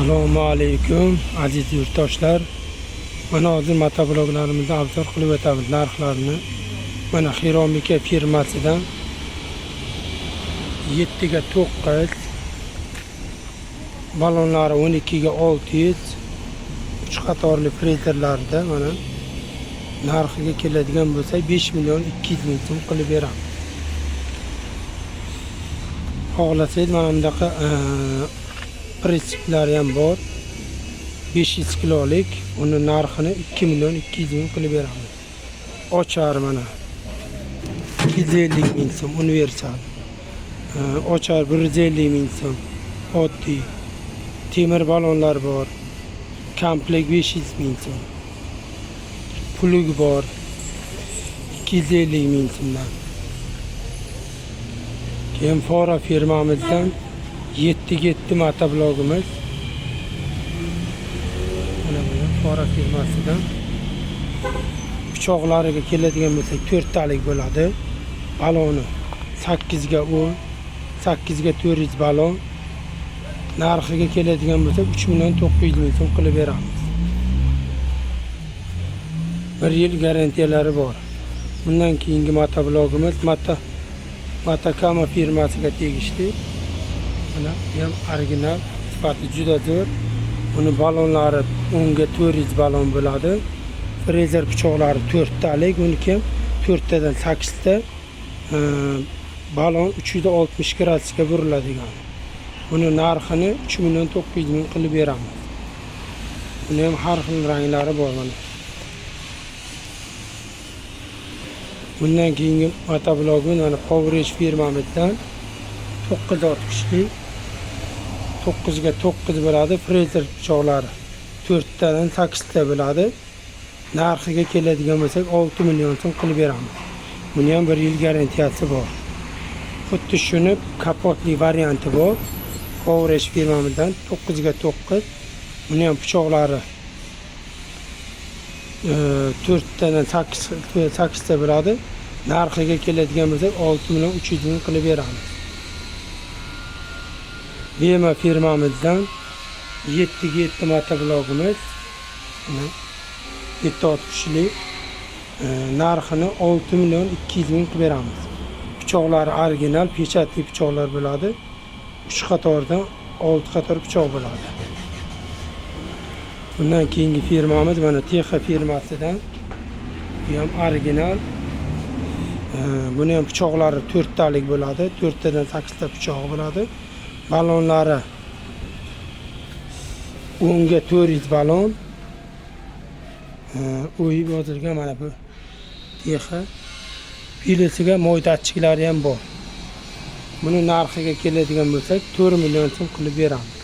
Assalomu alaykum aziz yurtdoshlar. Mana hozir motobloglarimizda obzor qilib o'tamiz narxlarni. Mana Xiromika firmasidan 7 ga 9, balonlari 12 ga 600, 3 qatorli frezerlarda mana narxiga keladigan bo'lsa 5 million 200 ming so'm qilib beramiz. Xohlasangiz mana bundaqa pritsiplar ham bor. 500 kilolik, uni narxini 2 million 200 ming qilib beramiz. Ochar mana 250 ming so'm universal. Ochar 150 ming so'm. Oddiy temir balonlar bor. Komplekt 500 ming so'm. Plug bor 250 ming so'mdan. Keyin Fora firmamizdan 7 motoblogimiz. Mana bu Fora firmasidan pichoqlariga keladigan bo'lsak 4 talik bo'ladi. Baloni 8 ga 10, 8 ga 400 balon. Narxiga keladigan bo'lsak 3 million 900 ming so'm qilib beramiz. 1 yil garantiyalari bor. Bundan keyingi motoblogimiz Matakama firmasiga tegishli. Mana ham original, sifati juda zo'r. Uni balonlari 10 ga 400 balon bo'ladi. Frezer pichoqlari 4 talik, uniki 4 tadan 8 ta balon 360 gradusga buriladigan. Buni narxini 3 million 900 ming qilib beramiz. Buni ham har xil ranglari bor mana. Bundan keyingi motoblogimiz mana Powerage firmamizdan 960, 9 ga 9 bo'ladi. Frezer pichoqlari 4 tadan 8 ta bo'ladi. Narxiga keladigan bo'lsak 6 million so'm qilib beramiz. Buni ham 1 yil garantiyasi bor. Xuddi shuni kapotli varianti bor. Powerage firmamizdan 9 ga 9. Buni ham pichoqlari 4 tadan 8 ta bo'ladi. Narxiga keladigan bo'lsak 6 million 300 ming qilib beramiz. Bema firmamizdan 7 ga 7 motoblogimiz. 760 narxini 6 million 200 ming qilib beramiz. Pichoqlari original, pechatli pichoqlar bo'ladi. 3 qatordan 6 qator pichoq bo'ladi. Bundan keyingi firmamiz mana Texa firmasidan. Bu ham original. Buni ham pichoqlari 4 talik bo'ladi. 4 tadan 8 ta pichoq bo'ladi. Balonlari 10 ga 400 balon. O'yib yozilgan mana bu Texa. Pilisiga moy datchiklari ham bor. Buni narxiga keladigan bo'lsak 4 million so'm qilib beramiz.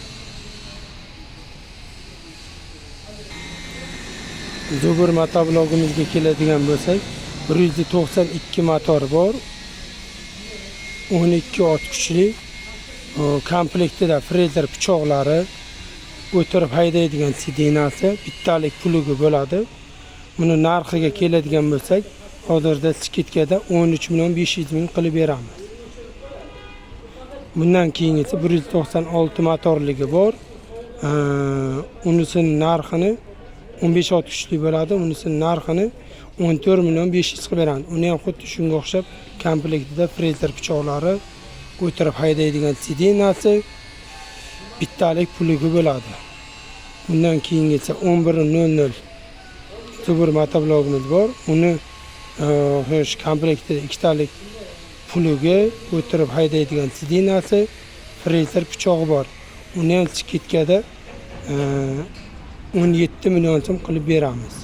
Zubur motoblogimizga keladigan bo'lsak 192 motor bor. 12 ot kuchli. Komplektida frezer pichoqlari, o'tirib haydaydigan sidinasi, bittalik plugi bo'ladi. Buni narxiga keladigan bo'lsak, hozirda skitkada 13 million 500 ming qilib beramiz. Bundan keyingisi 196 motorligi bor. Unisining narxini 15 ot kuchli bo'ladi. Unisining narxini 14 million 500 qilib beramiz. Uni ham xuddi shunga o'xshab komplektida frezer pichoqlari, o'tirib haydaydigan sidinasi, bittalik plugi bo'ladi. Bundan keyingisi 11.00 Zubur motoblogimiz bor. Uni komplektida ikkitalik plugi, o'tirib haydaydigan sidinasi, frezer pichog'i bor. Uni ham skitkada 17 million so'm qilib beramiz.